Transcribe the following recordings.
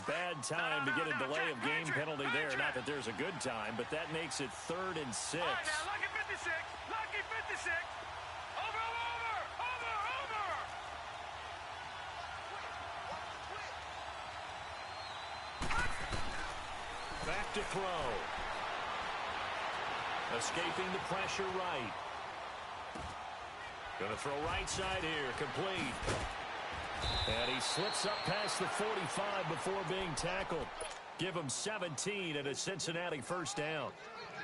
Bad time to get a delay of game penalty there. Not that there's a good time, but that makes it 3rd and 6. All right, now, lucky 56. Lucky 56. Over. Back to throw. Escaping the pressure right. Going to throw right side here. Complete. And he slips up past the 45 before being tackled. Give him 17 and a Cincinnati first down.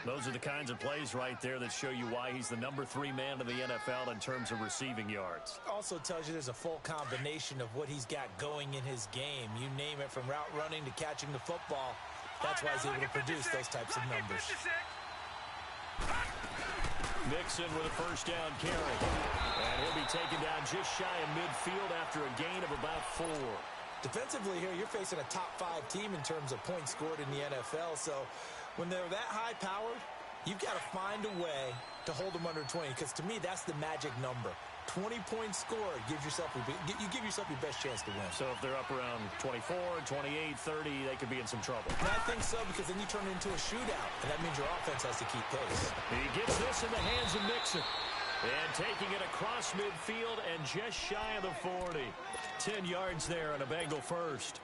Those are the kinds of plays right there that show you why he's the number 3 man in the NFL in terms of receiving yards. Also tells you there's a full combination of what he's got going in his game. You name it, from route running to catching the football. That's why he's able to produce those types of numbers. Mixon with a first down carry. And he'll be taken down just shy of midfield after a gain of about 4. Defensively here, you're facing a top 5 team in terms of points scored in the NFL. So when they're that high-powered, you've got to find a way to hold them under 20. Because to me, that's the magic number. 20 points scored gives yourself you give yourself your best chance to win. So if they're up around 24, 28, 30, they could be in some trouble. And I think so, because then you turn it into a shootout, and that means your offense has to keep pace. He gets this in the hands of Mixon. And taking it across midfield and just shy of the 40. 10 yards there on a Bengal first.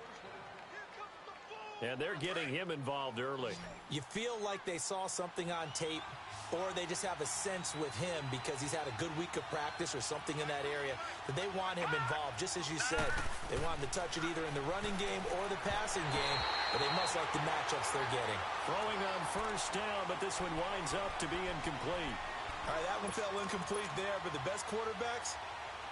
And they're getting him involved early. You feel like they saw something on tape, or they just have a sense with him because he's had a good week of practice or something in that area that they want him involved. Just as you said, they want him to touch it either in the running game or the passing game, but they must like the matchups they're getting. Throwing on first down, but this one winds up to be incomplete. All right, that one fell incomplete there, but the best quarterbacks,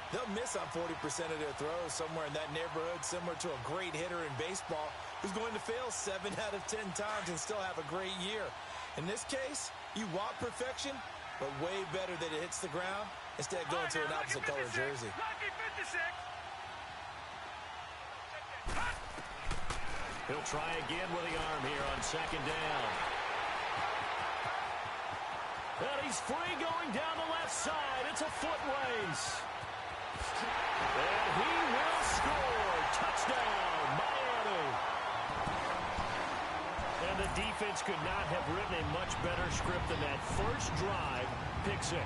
they'll miss on 40% of their throws, somewhere in that neighborhood, similar to a great hitter in baseball who's going to fail 7 out of 10 times and still have a great year. In this case, you want perfection, but way better that it hits the ground instead of going to an opposite color jersey. Lucky 56. He'll try again with the arm here on second down. And he's free going down the left side. It's a foot race. And he will score. Touchdown, Miami. And the defense could not have written a much better script than that first drive, pick 6.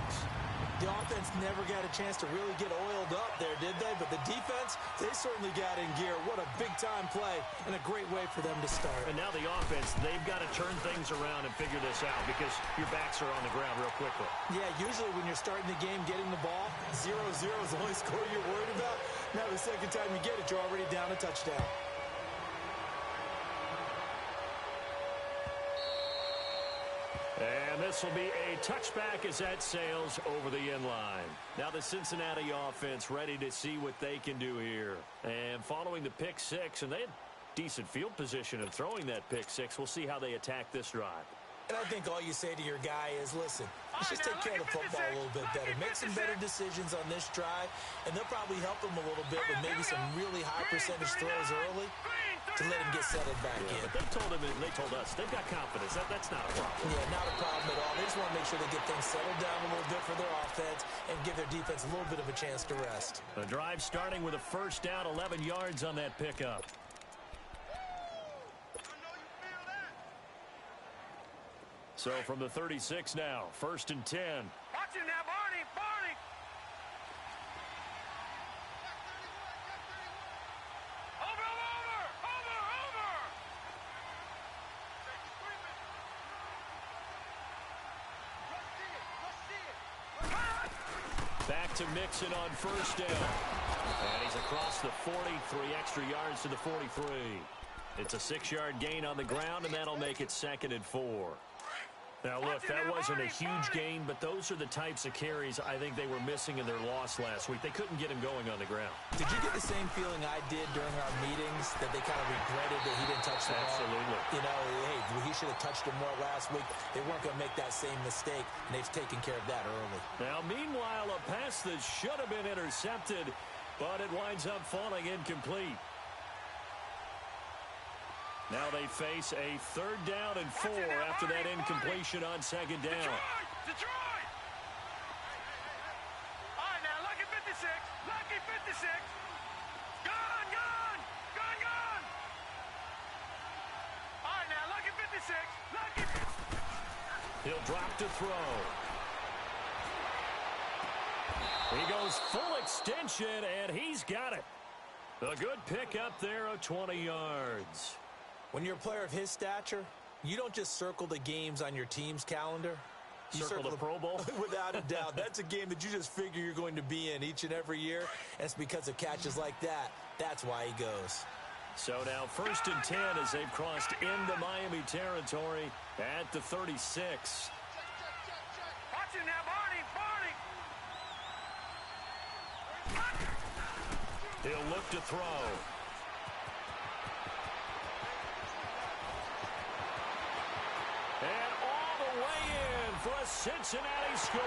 The offense never got a chance to really get oiled up there, did they? But the defense, they certainly got in gear. What a big-time play and a great way for them to start. And now the offense, they've got to turn things around and figure this out because your backs are on the ground real quickly. Yeah, usually when you're starting the game getting the ball, 0-0 is the only score you're worried about. Now the second time you get it, you're already down a touchdown. And this will be a touchback as that sails over the end line. Now the Cincinnati offense ready to see what they can do here. And following the pick 6, and they had decent field position of throwing that pick 6. We'll see how they attack this drive. And I think all you say to your guy is, listen, let's just take care of the football a little bit better. Make some better decisions on this drive, and they'll probably help him a little bit with maybe some really high percentage throws early to let him get settled back in. But they told us they've got confidence. That's not a problem. Yeah, not a problem at all. They just want to make sure they get things settled down a little bit for their offense and give their defense a little bit of a chance to rest. The drive starting with a first down, 11 yards on that pickup. So from the 36 now, 1st and 10. Watch him now, Barney. Over. Back to Mixon on first down. And he's across the 40, 3 extra yards to the 43. It's a 6-yard gain on the ground, and that'll make it 2nd and 4. Now, look, that wasn't a huge gain, but those are the types of carries I think they were missing in their loss last week. They couldn't get him going on the ground. Did you get the same feeling I did during our meetings, that they kind of regretted that he didn't touch the ball? Absolutely. You know, hey, he should have touched him more last week. They weren't going to make that same mistake, and they've taken care of that early. Now, meanwhile, a pass that should have been intercepted, but it winds up falling incomplete. Now they face a 3rd down and 4 after that incompletion on 2nd down. Detroit! All right, now, lucky 56. Lucky 56. Gone! He'll drop to throw. He goes full extension, and he's got it. A good pickup there of 20 yards. When you're a player of his stature, you don't just circle the games on your team's calendar. You circle the Pro Bowl? Without a doubt. That's a game that you just figure you're going to be in each and every year. And it's because of catches like that. That's why he goes. So now 1st and 10 as they've crossed into Miami territory at the 36. Watch it now, Barney. He'll look to throw. And all the way in for a Cincinnati score.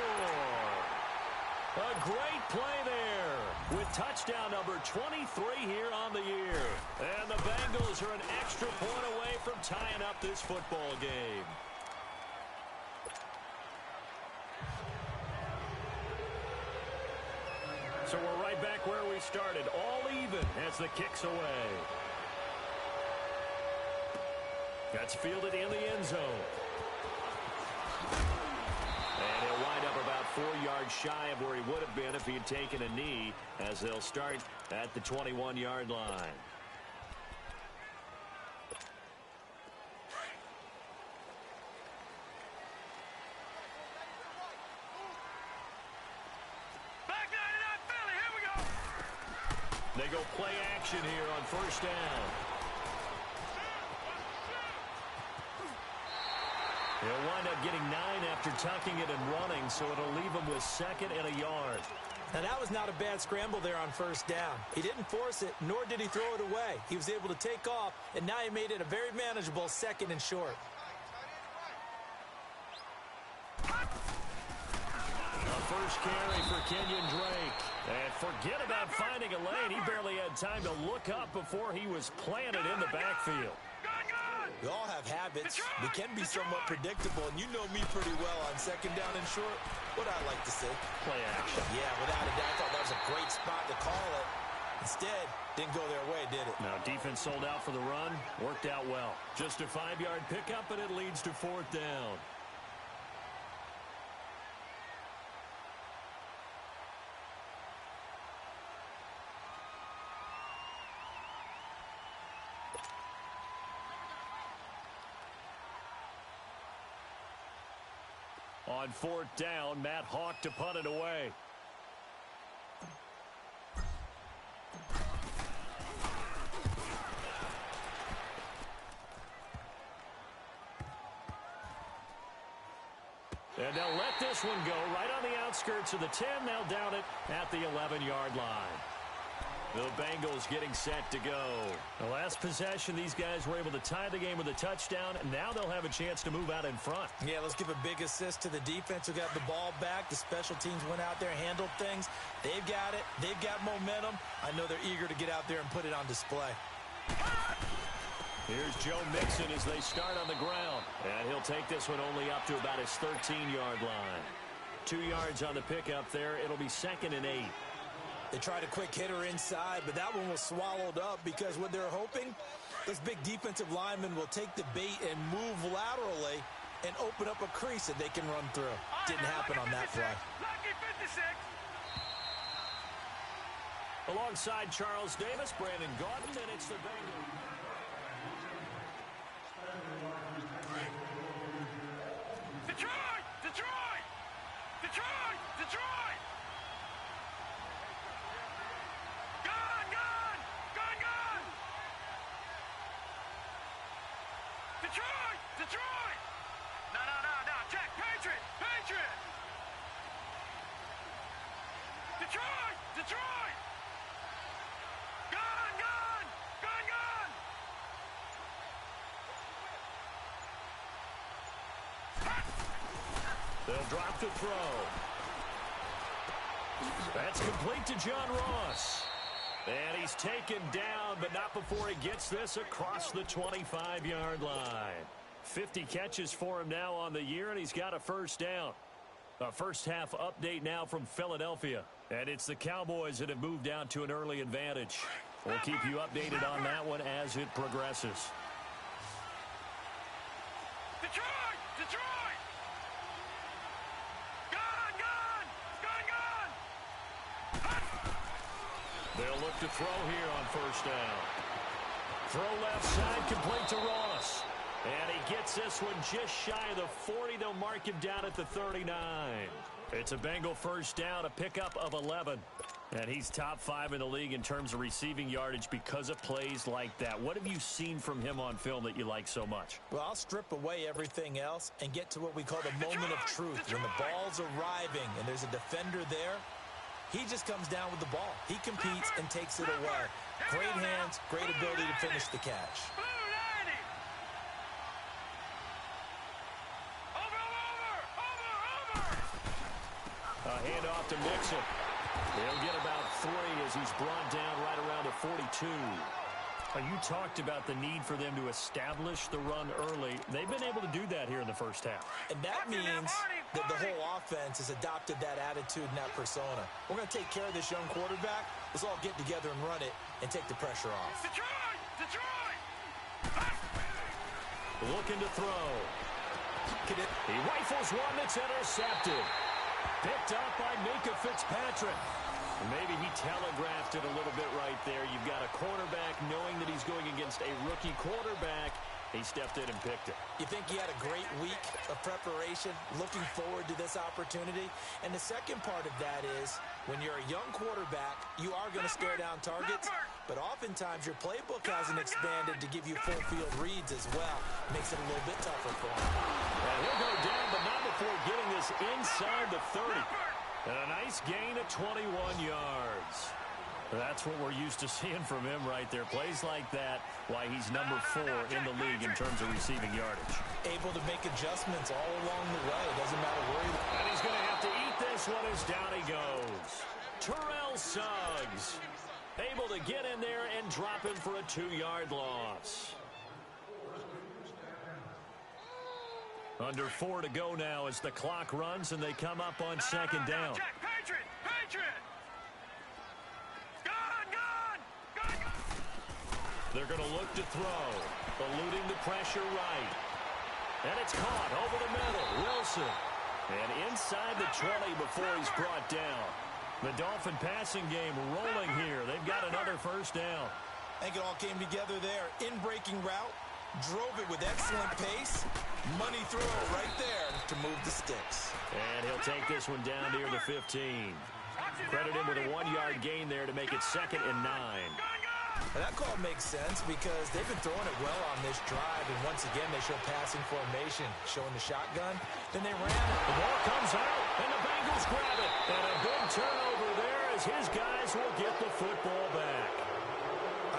A great play there with touchdown number 23 here on the year. And the Bengals are an extra point away from tying up this football game. So we're right back where we started, all even as the kick's away. That's fielded in the end zone. And he'll wind up about 4 yards shy of where he would have been if he had taken a knee, as they'll start at the 21-yard line. They go play action here on 1st down. He'll wind up getting 9 after tucking it and running, so it'll leave him with 2nd and a yard. Now, that was not a bad scramble there on 1st down. He didn't force it, nor did he throw it away. He was able to take off, and now he made it a very manageable 2nd and short. A first carry for Kenyon Drake. And forget about finding a lane. He barely had time to look up before he was planted in the backfield. We all have habits. They can be somewhat predictable, and you know me pretty well on 2nd down and short. What I like to say. Play action. Yeah, without a doubt. I thought that was a great spot to call it. Instead, didn't go their way, did it? Now, defense sold out for the run. Worked out well. Just a 5-yard pickup, and it leads to 4th down. On 4th down, Matt Hawk to punt it away. And they'll let this one go right on the outskirts of the 10. They'll down it at the 11-yard line. The Bengals getting set to go. The last possession, these guys were able to tie the game with a touchdown, and now they'll have a chance to move out in front. Yeah, let's give a big assist to the defense who got the ball back. The special teams went out there, handled things. They've got it. They've got momentum. I know they're eager to get out there and put it on display. Here's Joe Mixon as they start on the ground. And he'll take this one only up to about his 13-yard line. 2 yards on the pickup there. It'll be 2nd and 8. They tried a quick hitter inside, but that one was swallowed up because what they're hoping, this big defensive lineman will take the bait and move laterally and open up a crease that they can run through. Didn't happen on that play. Lucky 56. Alongside Charles Davis, Brandon Gaudin, and it's the Bengals. Detroit! Detroit! Detroit! Detroit! Detroit! Detroit! No. Jack, Patriot! Detroit! Detroit! Gun! They'll drop to throw. That's complete to John Ross. And he's taken down, but not before he gets this across the 25-yard line. 50 catches for him now on the year, and he's got a 1st down. A first-half update now from Philadelphia. And it's the Cowboys that have moved down to an early advantage. We'll keep you updated on that one as it progresses. Detroit! They'll look to throw here on first down. Throw left side, complete to Ross. And he gets this one just shy of the 40. They'll mark him down at the 39. It's a Bengal first down, a pickup of 11. And he's top 5 in the league in terms of receiving yardage because of plays like that. What have you seen from him on film that you like so much? Well, I'll strip away everything else and get to what we call the moment of truth. When the ball's arriving and there's a defender there, he just comes down with the ball. He competes and takes it away. Great hands, great ability to finish the catch. A handoff to Mixon. He'll get about 3 as he's brought down right around the 42. You talked about the need for them to establish the run early. They've been able to do that here in the first half. And that means that the whole offense has adopted that attitude and that persona. We're going to take care of this young quarterback. Let's all get together and run it and take the pressure off. Looking to throw. He rifles one that's intercepted. Picked up by Minka Fitzpatrick. Maybe he telegraphed it a little bit right there. You've got a cornerback knowing that he's going against a rookie quarterback. He stepped in and picked it. You think he had a great week of preparation, looking forward to this opportunity? And the second part of that is, when you're a young quarterback, you are going to stare down targets, but oftentimes your playbook hasn't expanded to give you full field reads as well. Makes it a little bit tougher for him. And he'll go down, but not before getting this inside the 30. And a nice gain of 21 yards. That's what we're used to seeing from him right there. Plays like that, why he's number 4 in the league in terms of receiving yardage. Able to make adjustments all along the way. Doesn't matter where he... And he's going to have to eat this one as down he goes. Terrell Suggs able to get in there and drop him for a 2-yard loss. Under 4 to go now as the clock runs and they come up on second down. They're going to look to throw, eluding the pressure right. And it's caught over the middle. Wilson. And inside the 20 before he's brought down. The Dolphin passing game rolling here. They've got another first down. I think it all came together there. In-breaking route. Drove it with excellent pace. Money throw right there to move the sticks. And he'll take this one down near the 15. Credit him with a 1-yard gain there to make it 2nd and 9. And that call makes sense because they've been throwing it well on this drive. And once again, they show passing formation, showing the shotgun. Then they ran it. The ball comes out, and the Bengals grab it. And a big turnover there as his guys will get the football back.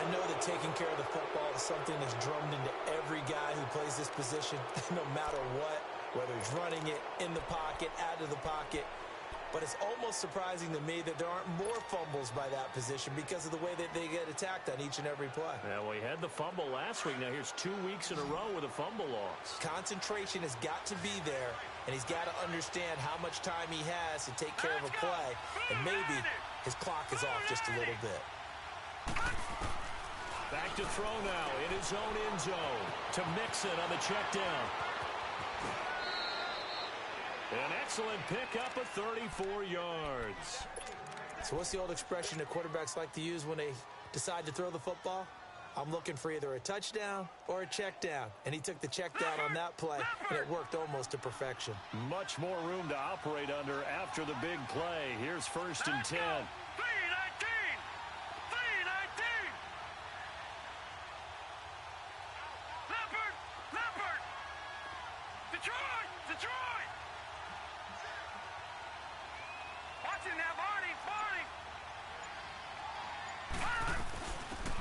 I know that taking care of the football is something that's drummed into every guy who plays this position, no matter what, whether he's running it, in the pocket, out of the pocket. But it's almost surprising to me that there aren't more fumbles by that position because of the way that they get attacked on each and every play. Yeah, well, he had the fumble last week. Now here's 2 weeks in a row with a fumble loss. Concentration has got to be there, and he's got to understand how much time he has to take care of a play. And maybe his clock is off just a little bit. Back to throw now in his own end zone to Mixon on the check down. An excellent pickup of 34 yards. So what's the old expression that quarterbacks like to use when they decide to throw the football? I'm looking for either a touchdown or a check down. And he took the check down on that play, and it worked almost to perfection. Much more room to operate under after the big play. Here's 1st and 10.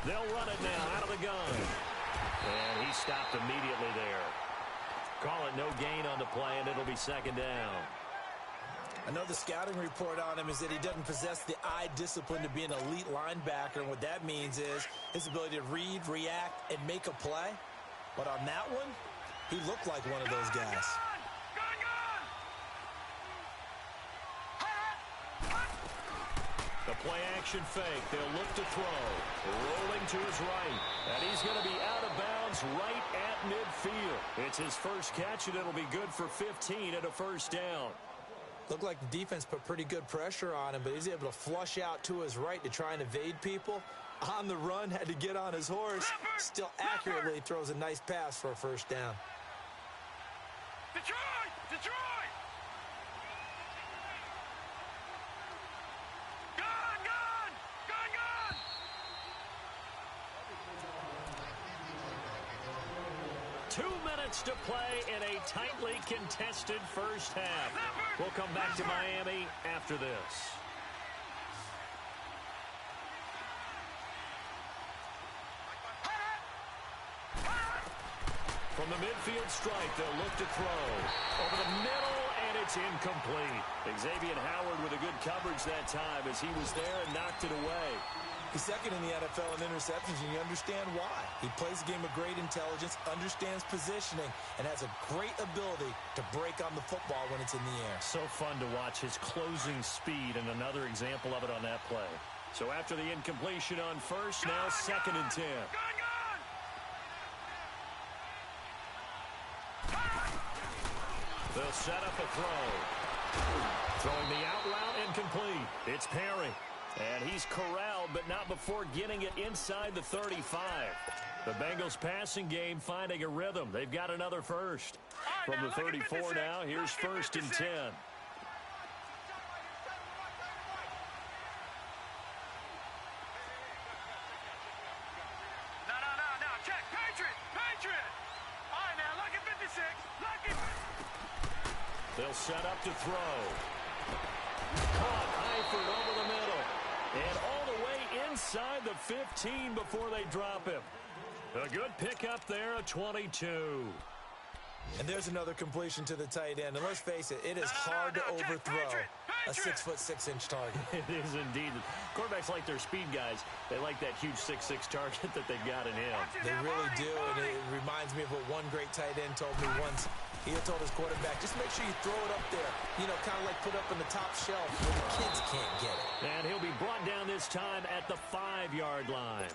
They'll run it now out of the gun. And he stopped immediately there. Call it no gain on the play, and it'll be 2nd down. I know the scouting report on him is that he doesn't possess the eye discipline to be an elite linebacker. And what that means is his ability to read, react, and make a play. But on that one, he looked like one of those guys. The play-action fake. They'll look to throw. Rolling to his right. And he's going to be out of bounds right at midfield. It's his first catch, and it'll be good for 15 at a first down. Looked like the defense put pretty good pressure on him, but he's able to flush out to his right to try and evade people. On the run, had to get on his horse. Still accurately throws a nice pass for a first down. Detroit! Detroit! Gone! Gone! Gone! Gone! 2 minutes to play in a tightly contested first half. We'll come back to Miami after this. From the midfield strike, they'll look to throw. Over the middle, and it's incomplete. Xavier Howard with a good coverage that time as he was there and knocked it away. He's second in the NFL in interceptions, and you understand why. He plays a game of great intelligence, understands positioning, and has a great ability to break on the football when it's in the air. So fun to watch his closing speed, and another example of it on that play. So after the incompletion on first, now 2nd and 10. They'll set up a throw. Throwing the out route incomplete. It's Perry. And he's corralled, but not before getting it inside the 35. The Bengals passing game finding a rhythm. They've got another first. From the 34 now, here's 1st and 10. No. Check. Patriot. All right, now, lucky 56. Lucky. They'll set up to throw. Caught Eifert over the middle. And all the way inside the 15 before they drop him. A good pickup there, a 22. And there's another completion to the tight end. And let's face it, it is hard to overthrow a 6'6" target. It is indeed. Quarterbacks like their speed guys. They like that huge 6'6" target that they've got in him. They really do, and it reminds me of what one great tight end told me once. He had told his quarterback, just make sure you throw it up there. You know, kind of like put up in the top shelf where the kids can't get it. And he'll be brought down this time at the 5-yard line.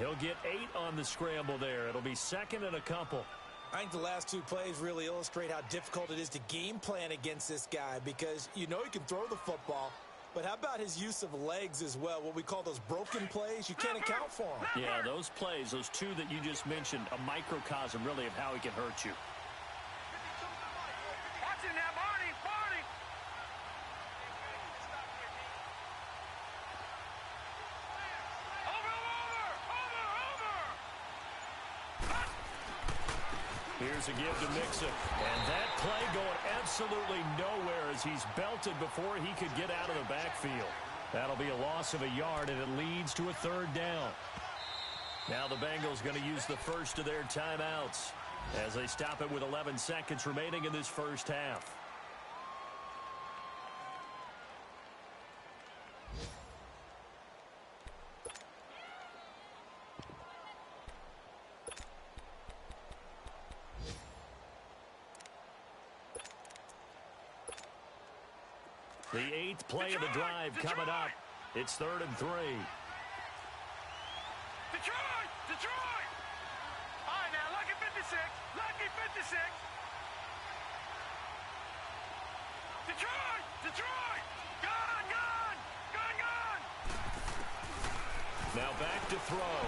He'll get 8 on the scramble there. It'll be 2nd and a couple. I think the last 2 plays really illustrate how difficult it is to game plan against this guy because you know he can throw the football, but how about his use of legs as well, what we call those broken plays? You can't account for them. Yeah, those plays, those 2 that you just mentioned, a microcosm really of how he can hurt you. Watch it now, Barney. Here's a give to Mixon. And that play going absolutely nowhere as he's belted before he could get out of the backfield. That'll be a loss of a yard, and it leads to a 3rd down. Now the Bengals going to use the first of their timeouts as they stop it with 11 seconds remaining in this first half. The 8th play of the drive coming up. It's 3rd and 3. Detroit! All right, now, lucky 56. Lucky 56. Detroit! Gone! Now back to throw.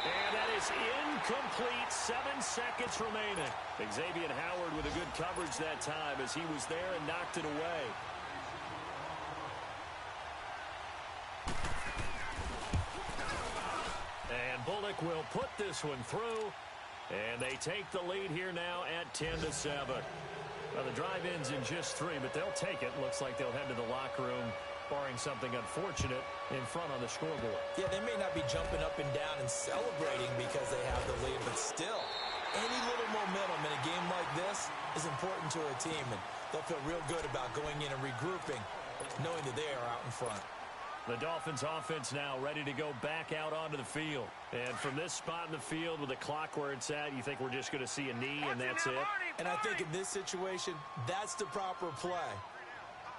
And that is incomplete. 7 seconds remaining. Xavier Howard with a good coverage that time as he was there and knocked it away. And Bullock will put this one through. And they take the lead here now at 10-7. Well, the drive ends in just 3, but they'll take it. Looks like they'll head to the locker room, barring something unfortunate, in front on the scoreboard. Yeah, they may not be jumping up and down and celebrating because they have the lead, but still, any little momentum in a game like this is important to a team, and they'll feel real good about going in and regrouping, knowing that they are out in front. The Dolphins offense now ready to go back out onto the field. And from this spot in the field with the clock where it's at, you think we're just going to see a knee and that's it? And I think in this situation, that's the proper play.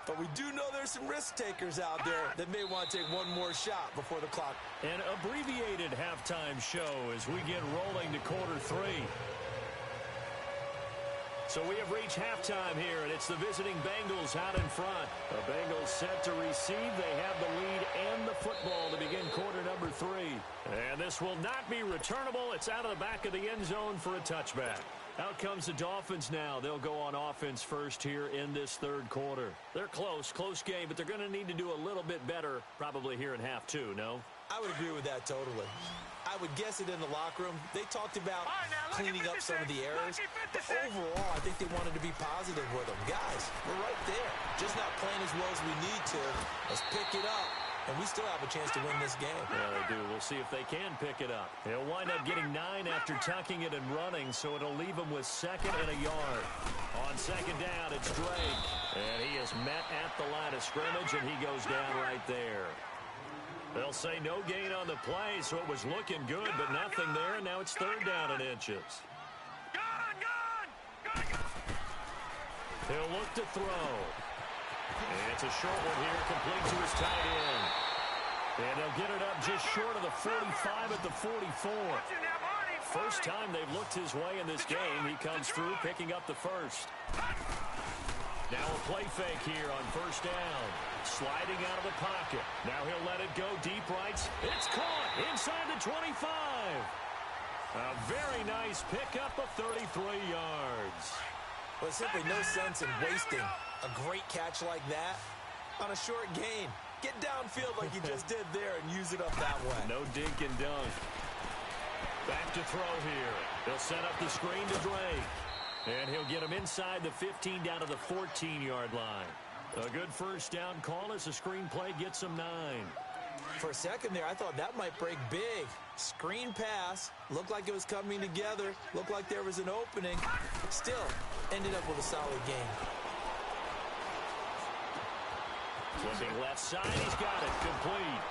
But we do know there's some risk takers out there that may want to take one more shot before the clock. An abbreviated halftime show as we get rolling to quarter 3. So we have reached halftime here, and it's the visiting Bengals out in front. The Bengals set to receive. They have the lead and the football to begin quarter number 3. And this will not be returnable. It's out of the back of the end zone for a touchback. Out comes the Dolphins now. They'll go on offense first here in this third quarter. They're close game, but they're going to need to do a little bit better probably here in half 2, no? I would agree with that totally. I would guess it in the locker room. They talked about cleaning up some of the errors, but overall, I think they wanted to be positive with them. Guys, we're right there. Just not playing as well as we need to. Let's pick it up, and we still have a chance to win this game. Yeah, they do. We'll see if they can pick it up. He'll wind up getting 9 after tucking it and running, so it'll leave him with 2nd and a yard. On 2nd down, it's Drake, and he is met at the line of scrimmage, and he goes down right there. They'll say no gain on the play, so it was looking good, but nothing there, and now it's 3rd down and inches. He'll look to throw. And it's a short one here, complete to his tight end. And they'll get it up just short of the 45 at the 44. First time they've looked his way in this game. He comes through, picking up the first. Now a play fake here on 1st down. Sliding out of the pocket. Now he'll let it go deep right. It's caught inside the 25. A very nice pickup of 33 yards. Well, simply no sense in wasting a great catch like that on a short gain. Get downfield like you just did there and use it up that way. No dink and dunk. Back to throw here. They'll set up the screen to Drake. And he'll get him inside the 15 down to the 14-yard line. A good first down call as the screen play gets him 9. For a second there, I thought that might break big. Screen pass. Looked like it was coming together. Looked like there was an opening. Still, ended up with a solid game. Flipping left side, he's got it. Complete.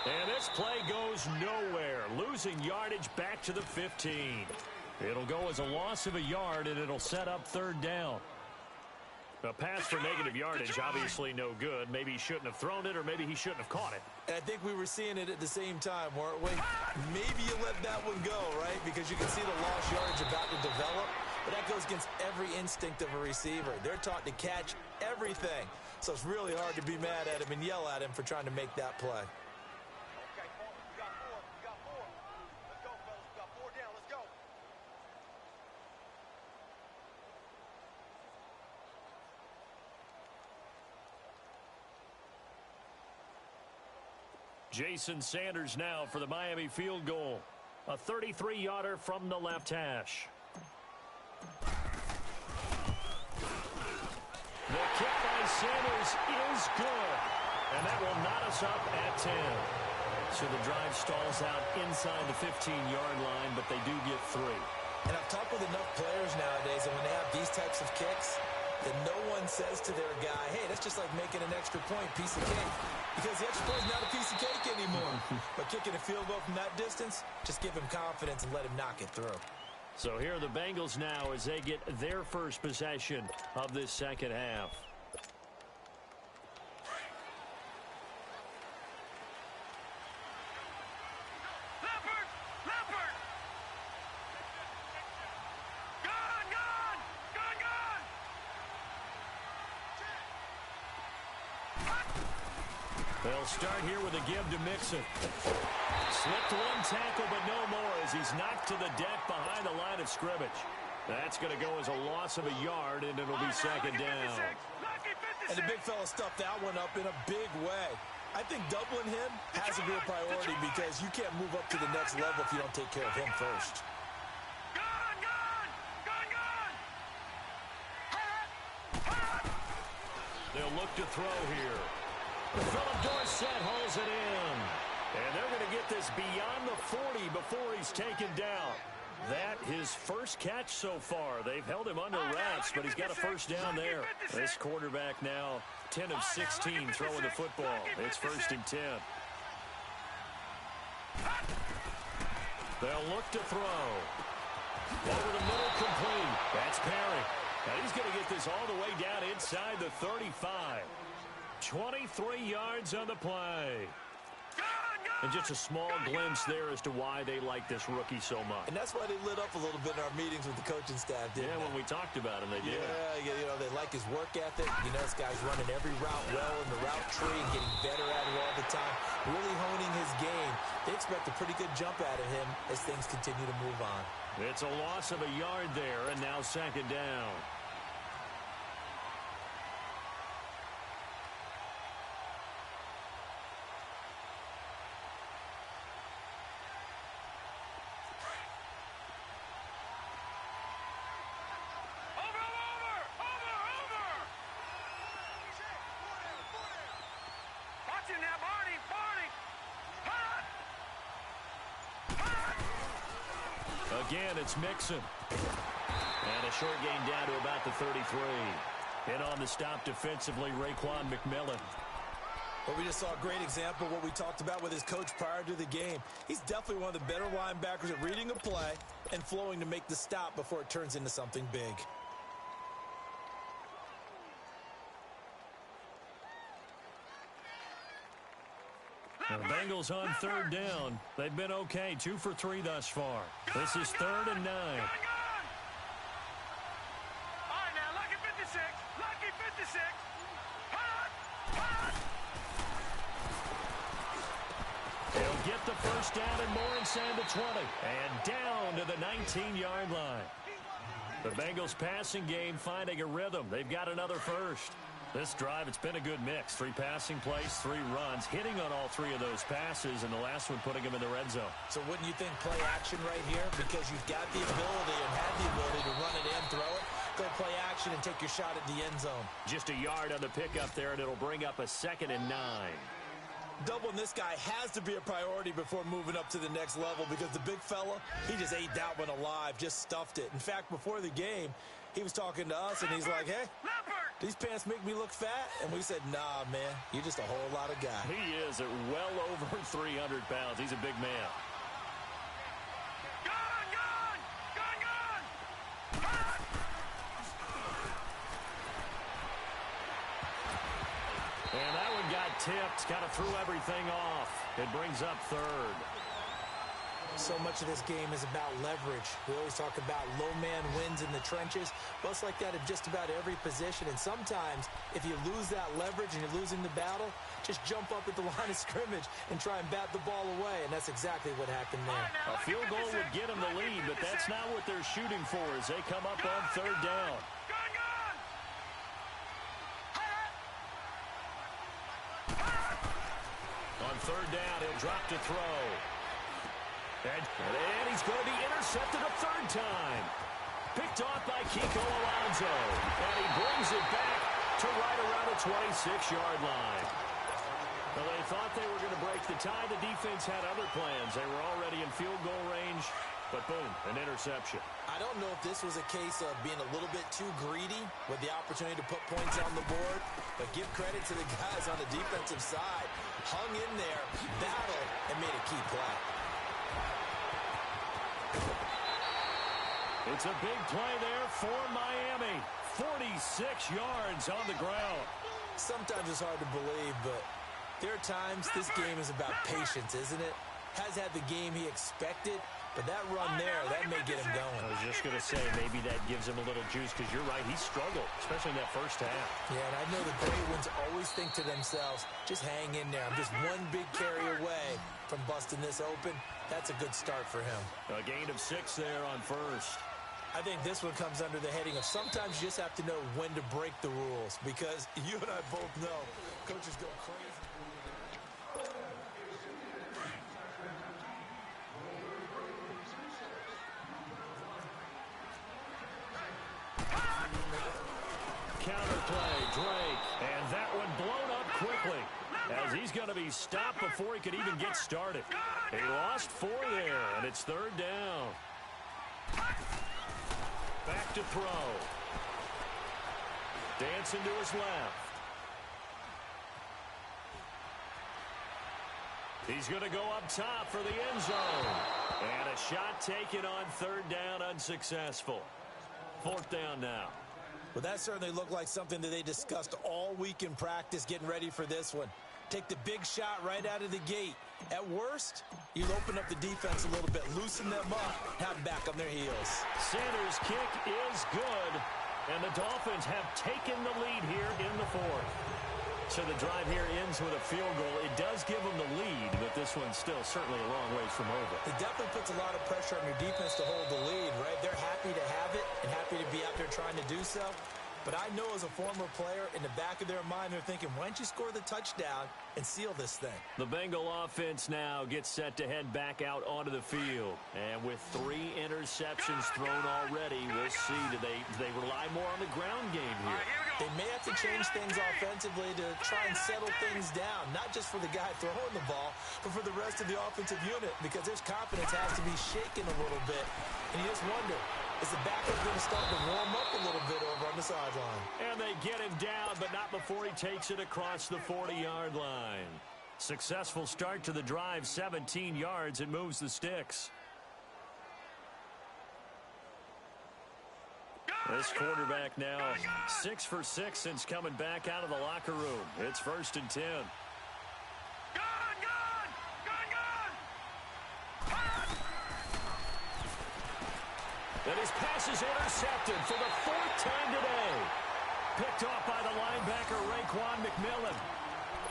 And this play goes nowhere. Losing yardage back to the 15. It'll go as a loss of a yard, and it'll set up 3rd down. A pass for negative yardage, obviously no good. Maybe he shouldn't have thrown it, or maybe he shouldn't have caught it. And I think we were seeing it at the same time, weren't we? Maybe you let that one go, right? Because you can see the lost yardage about to develop. But that goes against every instinct of a receiver. They're taught to catch everything. So it's really hard to be mad at him and yell at him for trying to make that play. Jason Sanders now for the Miami field goal. A 33-yarder from the left hash. The kick by Sanders is good. And that will knot us up at 10. So the drive stalls out inside the 15-yard line, but they do get 3. And I've talked with enough players nowadays, and when they have these types of kicks, that no one says to their guy, hey, that's just like making an extra point, piece of cake. Because the extra point is not a piece of cake anymore. But kicking a field goal from that distance, just give him confidence and let him knock it through. So here are the Bengals now as they get their first possession of this second half. They'll start here with a give to Mixon. Slipped one tackle, but no more as he's knocked to the deck behind the line of scrimmage. That's going to go as a loss of a yard, and it'll be 2nd down. And the big fella stuffed that one up in a big way. I think doubling him has a real priority because you can't move up to the next level if you don't take care of him first. They'll look to throw here. Philip Dorsett hauls it in. And they're going to get this beyond the 40 before he's taken down. That his first catch so far. They've held him under wraps, but he's got a first down there. This quarterback now 10 of 16 throwing the football. It's 1st and 10. They'll look to throw. Over the middle, complete. That's Perry. Now he's going to get this all the way down inside the 35. 23 yards on the play. And just a small glimpse there as to why they like this rookie so much. And that's why they lit up a little bit in our meetings with the coaching staff, didn't they? When we talked about him, they did. Yeah, they like his work ethic. This guy's running every route well in the route tree and getting better at it all the time, really honing his game. They expect a pretty good jump out of him as things continue to move on. It's a loss of a yard there, and now second down. Again, it's Mixon. And a short gain down to about the 33. In on the stop defensively, Raekwon McMillan. Well, we just saw a great example of what we talked about with his coach prior to the game. He's definitely one of the better linebackers at reading a play and flowing to make the stop before it turns into something big. The Bengals on third down. They've been okay, 2 for 3 thus far. This is 3rd and 9. All right, now, lucky 56. Lucky 56. He'll get the first down and more inside the 20. And down to the 19-yard line. The Bengals passing game finding a rhythm. They've got another first. This drive, it's been a good mix. 3 passing plays, 3 runs, hitting on all 3 of those passes, and the last one putting them in the red zone. So wouldn't you think play action right here? Because you've got the ability and have the ability to run it in, throw it, go play action, and take your shot at the end zone. Just a yard on the pickup there, and it'll bring up a 2nd and 9. Doubling this guy has to be a priority before moving up to the next level because the big fella, he just ate that one alive, just stuffed it. In fact, before the game, he was talking to us, and he's like, hey, these pants make me look fat? And we said, nah, man, you're just a whole lot of guy. He is at well over 300 pounds. He's a big man. And that one got tipped, kind of threw everything off. It brings up 3rd. So much of this game is about leverage. We always talk about low man wins in the trenches. Well, it's like that in just about every position. And sometimes, if you lose that leverage and you're losing the battle, just jump up at the line of scrimmage and try and bat the ball away. And that's exactly what happened there. A field goal would get them the lead, but that's not what they're shooting for as they come up on 3rd down. On 3rd down, he'll drop to throw. And he's going to be intercepted a 3rd time. Picked off by Kiko Alonso. And he brings it back to right around the 26-yard line. Well, they thought they were going to break the tie. The defense had other plans. They were already in field goal range. But boom, an interception. I don't know if this was a case of being a little bit too greedy with the opportunity to put points on the board. But give credit to the guys on the defensive side. Hung in there, battled, and made a key play. It's a big play there for Miami. 46 yards on the ground. Sometimes it's hard to believe, but there are times this game is about patience, isn't it? Has had the game he expected, but that run there, that may get him going. I was just going to say, maybe that gives him a little juice, because you're right, he struggled, especially in that first half. Yeah, and I know the great ones always think to themselves, just hang in there. I'm just one big carry away from busting this open. That's a good start for him. A gain of 6 there on first. I think this one comes under the heading of sometimes you just have to know when to break the rules, because you and I both know coaches go crazy. Counterplay, Drake, and that one blown up quickly as he's going to be stopped before he could even get started. He lost 4 there, and it's 3rd down. Back to throw. Dancing to his left. He's going to go up top for the end zone. And a shot taken on 3rd down, unsuccessful. 4th down now. Well, that certainly looked like something that they discussed all week in practice getting ready for this one. Take the big shot right out of the gate. At worst, you open up the defense a little bit, loosen them up, have them back on their heels. Sanders' kick is good, and the Dolphins have taken the lead here in the fourth. So the drive here ends with a field goal. It does give them the lead, but this one's still certainly a long ways from over. It definitely puts a lot of pressure on your defense to hold the lead, right? They're happy to have it and happy to be out there trying to do so. But I know as a former player, in the back of their mind, they're thinking, why don't you score the touchdown and seal this thing? The Bengal offense now gets set to head back out onto the field. And with 3 interceptions thrown already, we'll see, do they rely more on the ground game here? They may have to change things offensively to try and settle things down, not just for the guy throwing the ball, but for the rest of the offensive unit, because their confidence has to be shaken a little bit. And you just wonder, is the backup going to start to warm up a little bit over on the sideline? And they get him down, but not before he takes it across the 40-yard line. Successful start to the drive, 17 yards, and moves the sticks. This quarterback now 6 for 6 since coming back out of the locker room. It's 1st and 10. And his pass is intercepted for the 4th time today. Picked off by the linebacker, Raekwon McMillan.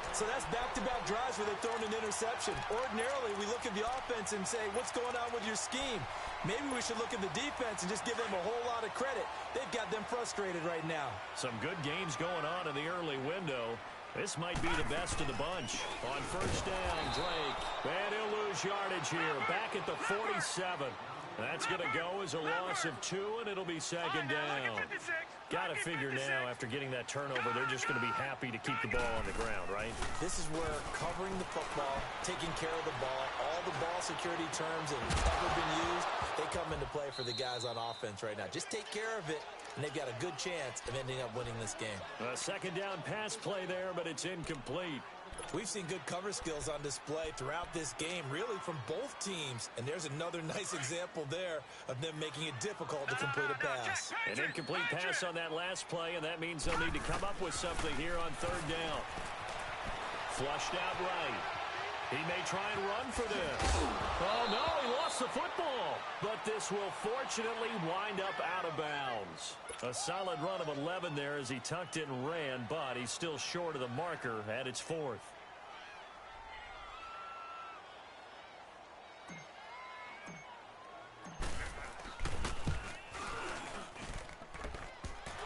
So that's back-to-back drives where they've thrown an interception. Ordinarily, we look at the offense and say, what's going on with your scheme? Maybe we should look at the defense and just give them a whole lot of credit. They've got them frustrated right now. Some good games going on in the early window. This might be the best of the bunch. On 1st down, Drake. And he'll lose yardage here. Back at the 47. That's going to go as a loss of 2, and it'll be 2nd down. Got to figure now, after getting that turnover, they're just going to be happy to keep the ball on the ground, right? This is where covering the football, taking care of the ball, all the ball security terms that have ever been used, they come into play for the guys on offense right now. Just take care of it, and they've got a good chance of ending up winning this game. A 2nd down pass play there, but it's incomplete. We've seen good cover skills on display throughout this game, really from both teams. And there's another nice example there of them making it difficult to complete a pass. An incomplete pass on that last play, and that means they'll need to come up with something here on 3rd down. Flushed out right. He may try and run for this. Oh, no, he lost the football. But this will fortunately wind up out of bounds. A solid run of 11 there as he tucked it and ran, but he's still short of the marker at its 4th.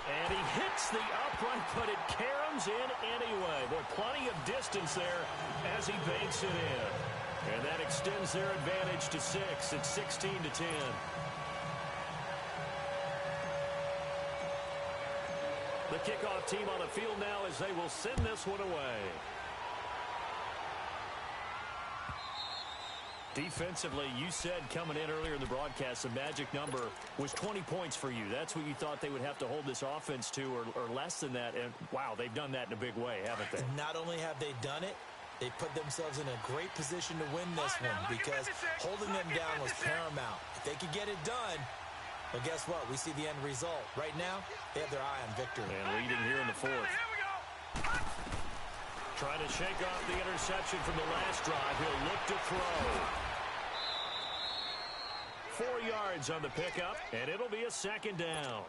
And he hits the upright, but it caroms in anyway. Boy, plenty of distance there as he banks it in. And that extends their advantage to 6. It's 16-10. The kickoff team on the field now as they will send this one away. Defensively, you said coming in earlier in the broadcast, the magic number was 20 points for you. That's what you thought they would have to hold this offense to, or less than that. And, wow, they've done that in a big way, haven't they? Not only have they done it, they put themselves in a great position to win this one because holding them down was paramount. If they could get it done, well, guess what? We see the end result. Right now, they have their eye on victory. And leading here in the 4th. Trying to shake off the interception from the last drive. He'll look to throw. 4 yards on the pickup, and it'll be a 2nd down.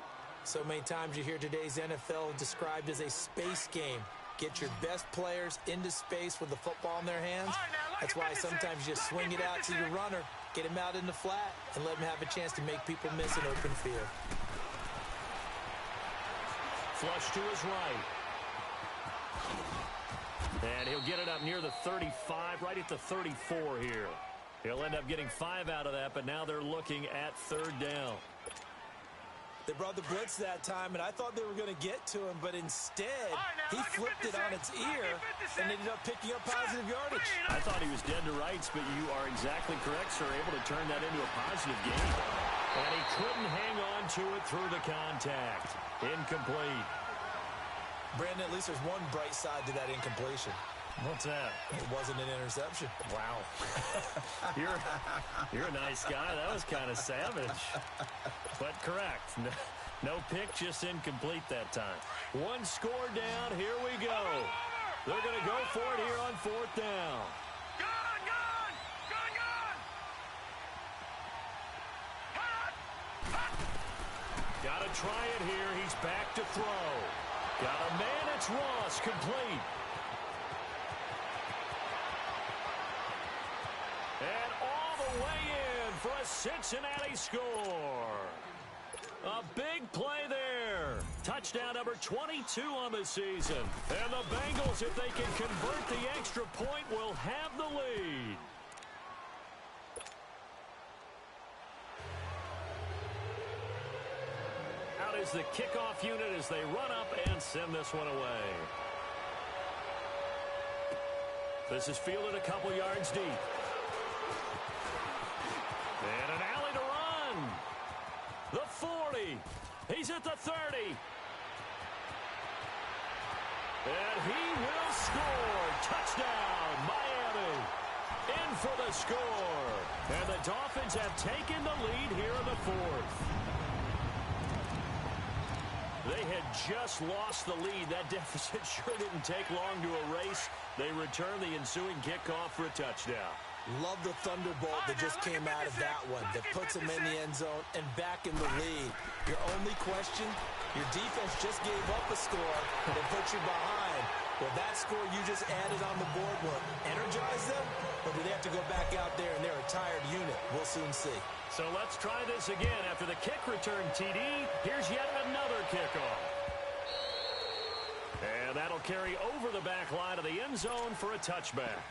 So many times you hear today's NFL described as a space game. Get your best players into space with the football in their hands. That's why sometimes you just swing it out to your runner, get him out in the flat, and let him have a chance to make people miss an open field. Flush to his right. And he'll get it up near the 35, right at the 34 here. He'll end up getting 5 out of that, but now they're looking at 3rd down. They brought the blitz that time, and I thought they were going to get to him, but instead, he flipped it on its ear and ended up picking up positive yardage. I thought he was dead to rights, but you are exactly correct, sir. Able to turn that into a positive gain. And he couldn't hang on to it through the contact. Incomplete. Brandon, at least there's one bright side to that incompletion. What's that? It wasn't an interception. Wow. You're a nice guy. That was kind of savage. But correct. No pick, just incomplete that time. One score down. Here we go. They're going to go for it here on 4th down. Gone, gone, gone, gone. Hot, hot. Got to try it here. He's back to throw. Got a man. It's Ross, complete. And all the way in for a Cincinnati score. A big play there. Touchdown number 22 on the season. And the Bengals, if they can convert the extra point, will have the lead. Out is the kickoff unit as they run up and send this one away. This is fielded a couple yards deep. And an alley to run. The 40. He's at the 30. And he will score. Touchdown, Miami. In for the score. And the Dolphins have taken the lead here in the 4th. They had just lost the lead. That deficit sure didn't take long to erase. They return the ensuing kickoff for a touchdown. Love the thunderbolt that just came out of that one. That puts them in the end zone and back in the lead. Your only question, your defense just gave up a score that put you behind. Well, that score you just added on the board will energize them, or do they have to go back out there and they're a tired unit? We'll soon see. So let's try this again. After the kick return TD, here's yet another kickoff. And that'll carry over the back line of the end zone for a touchback.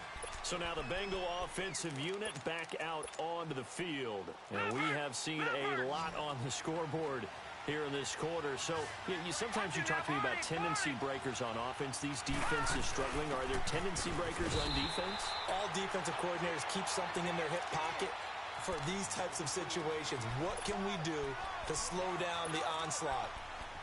So now the Bengal offensive unit back out onto the field. And we have seen a lot on the scoreboard here in this quarter. So sometimes you talk to me about tendency breakers on offense. These defenses struggling. Are there tendency breakers on defense? All defensive coordinators keep something in their hip pocket for these types of situations. What can we do to slow down the onslaught?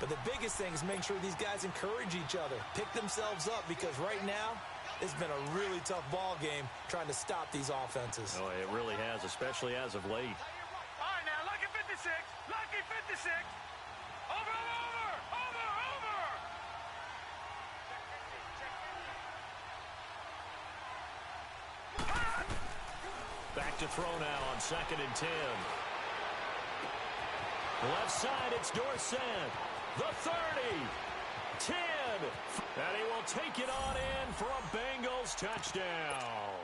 But the biggest thing is make sure these guys encourage each other, pick themselves up, because right now it's been a really tough ball game trying to stop these offenses. Oh, it really has, especially as of late. All right, now, lucky 56. Lucky 56. Over, over, over, over. Hot. Back to throw now on 2nd and 10. Left side, it's Dorsett. The 30. 10. And he will take it on in for a Bengals touchdown.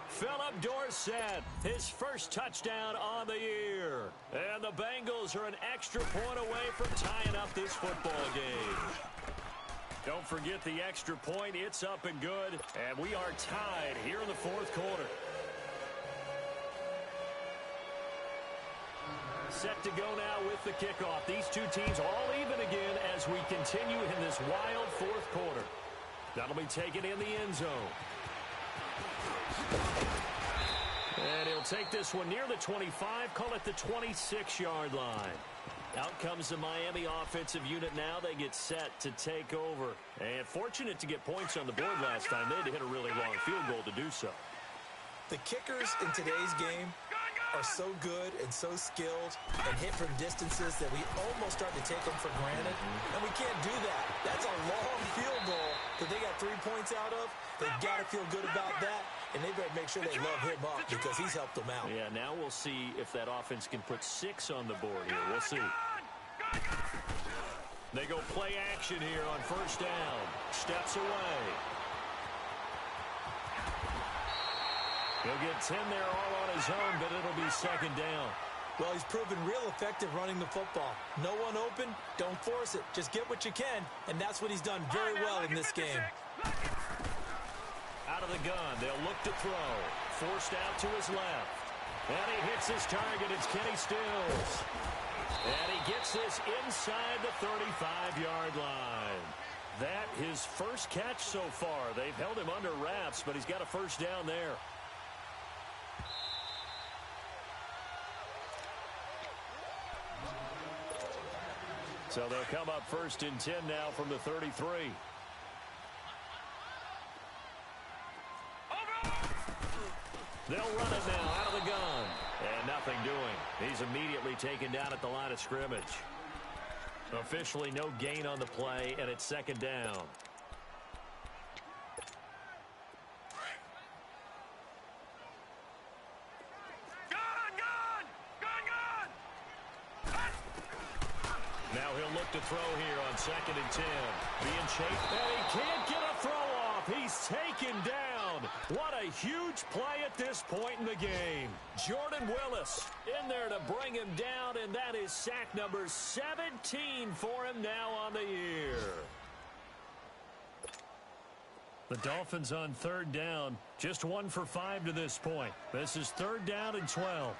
Philip Dorsett, his first touchdown on the year. And the Bengals are an extra point away from tying up this football game. Don't forget the extra point. It's up and good. And we are tied here in the 4th quarter. Set to go now with the kickoff. These two teams all even again as we continue in this wild 4th quarter. That'll be taken in the end zone. And he'll take this one near the 25, call it the 26-yard line. Out comes the Miami offensive unit now. They get set to take over. And fortunate to get points on the board last time. They had to hit a really long field goal to do so. The kickers in today's game are so good and so skilled and hit from distances that we almost start to take them for granted. And we can't do that. That's a long field goal that they got 3 points out of. They've got to feel good about that, and they better make sure they love him up because he's helped them out. Yeah, now we'll see if that offense can put 6 on the board here. We'll see. They go play action here on 1st down. Steps away. He'll get 10 there all on his own, but it'll be 2nd down. Well, he's proven real effective running the football. No one open, don't force it. Just get what you can, and that's what he's done very well in this game. Out of the gun, they'll look to throw. Forced out to his left. And he hits his target. It's Kenny Stills. And he gets this inside the 35-yard line. That his first catch so far. They've held him under wraps, but he's got a 1st down there. So they'll come up 1st and 10 now from the 33. They'll run it now out of the gun. And nothing doing. He's immediately taken down at the line of scrimmage. Officially no gain on the play, and it's 2nd down. Now he'll look to throw here on 2nd and 10. Being chased, and he can't get a throw off. He's taken down. What a huge play at this point in the game. Jordan Willis in there to bring him down, and that is sack number 17 for him now on the year. The Dolphins on 3rd down, just 1 for 5 to this point. This is 3rd down and 12.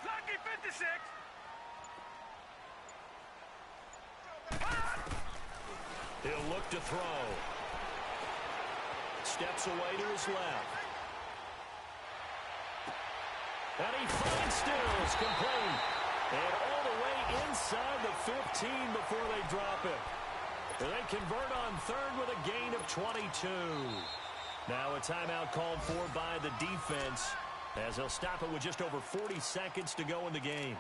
Lucky 56. He'll look to throw. Steps away to his left. And he finds Stills, complete. And all the way inside the 15 before they drop it. And they convert on 3rd with a gain of 22. Now a timeout called for by the defense, as they'll stop it with just over 40 seconds to go in the game.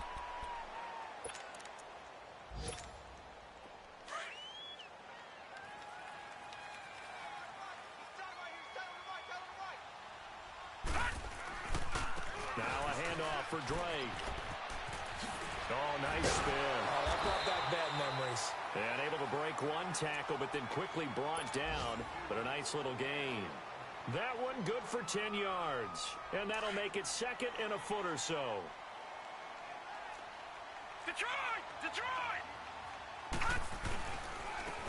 Now a handoff for Drake. Oh, nice spin. Oh, that brought back bad memories. And able to break one tackle, but then quickly brought down. But a nice little gain. That one good for 10 yards. And that'll make it 2nd and a foot or so. Detroit! Detroit!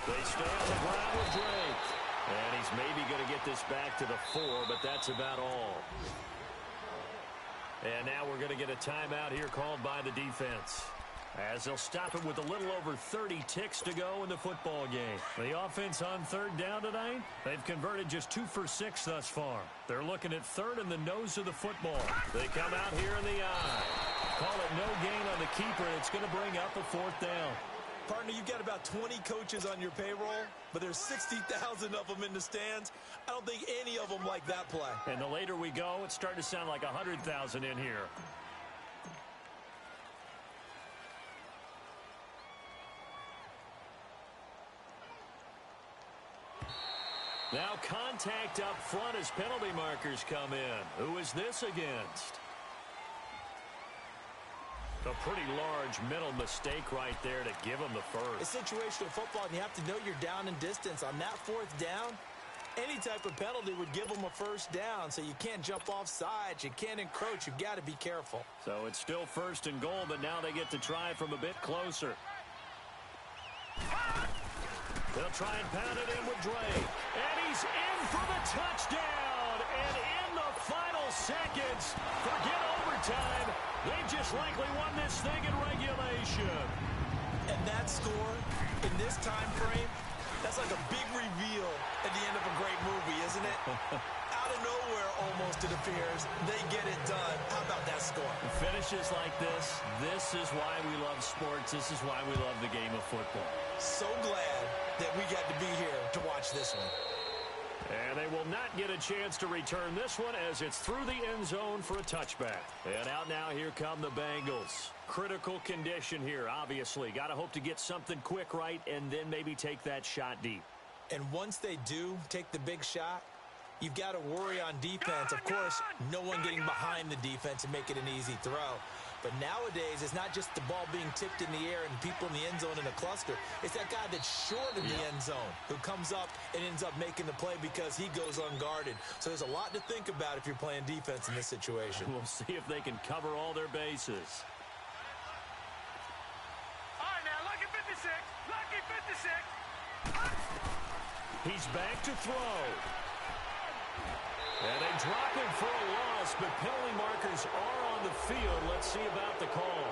They stay on the ground with Drake. And he's maybe going to get this back to the 4, but that's about all. And now we're going to get a timeout here called by the defense, as they'll stop it with a little over 30 ticks to go in the football game. The offense on 3rd down tonight, they've converted just 2 for 6 thus far. They're looking at 3rd and the nose of the football. They come out here in the eye. Call it no gain on the keeper, and it's going to bring up a 4th down. Partner, you've got about 20 coaches on your payroll, but there's 60,000 of them in the stands. I don't think any of them like that play. And the later we go, it's starting to sound like 100,000 in here. Now contact up front as penalty markers come in. Who is this against? A pretty large mental mistake right there to give him the first. It's situational football, and you have to know you're down in distance. On that 4th down, any type of penalty would give them a 1st down, so you can't jump off sides. You can't encroach. You've got to be careful. So it's still 1st and goal, but now they get to try from a bit closer. They'll try and pound it in with Drake. And he's in for the touchdown. And in the final seconds, forget overtime. They've just likely won this thing in regulation. And that score, in this time frame, that's like a big reveal at the end of a great movie, isn't it? Out of nowhere, almost, it appears. They get it done. How about that score? Finishes like this is why we love sports. This is why we love the game of football. So glad that we got to be here to watch this one. And they will not get a chance to return this one as it's through the end zone for a touchback. And out now, here come the Bengals. Critical condition here, obviously. Got to hope to get something quick right and then maybe take that shot deep. And once they do take the big shot, you've got to worry on defense. Of course, no one getting behind the defense and make it an easy throw. But nowadays, it's not just the ball being tipped in the air and people in the end zone in a cluster. It's that guy that's short of the end zone who comes up and ends up making the play because he goes unguarded. So there's a lot to think about if you're playing defense in this situation. We'll see if they can cover all their bases. All right, now, lucky 56. Lucky 56. He's back to throw. And they drop him for a loss, but penalty markers are on the field. Let's see about the call.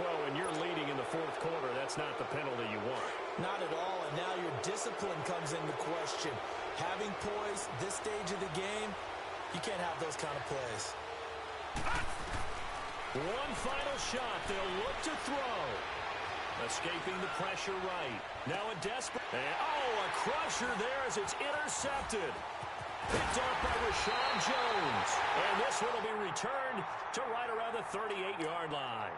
Well, when you're leading in the 4th quarter, that's not the penalty you want. Not at all, and now your discipline comes into question. Having poise this stage of the game, you can't have those kind of plays. One final shot. They'll look to throw. Escaping the pressure right. Now a desperate... a crusher there as it's intercepted. Picked off by Rashawn Jones. And this one will be returned to right around the 38-yard line.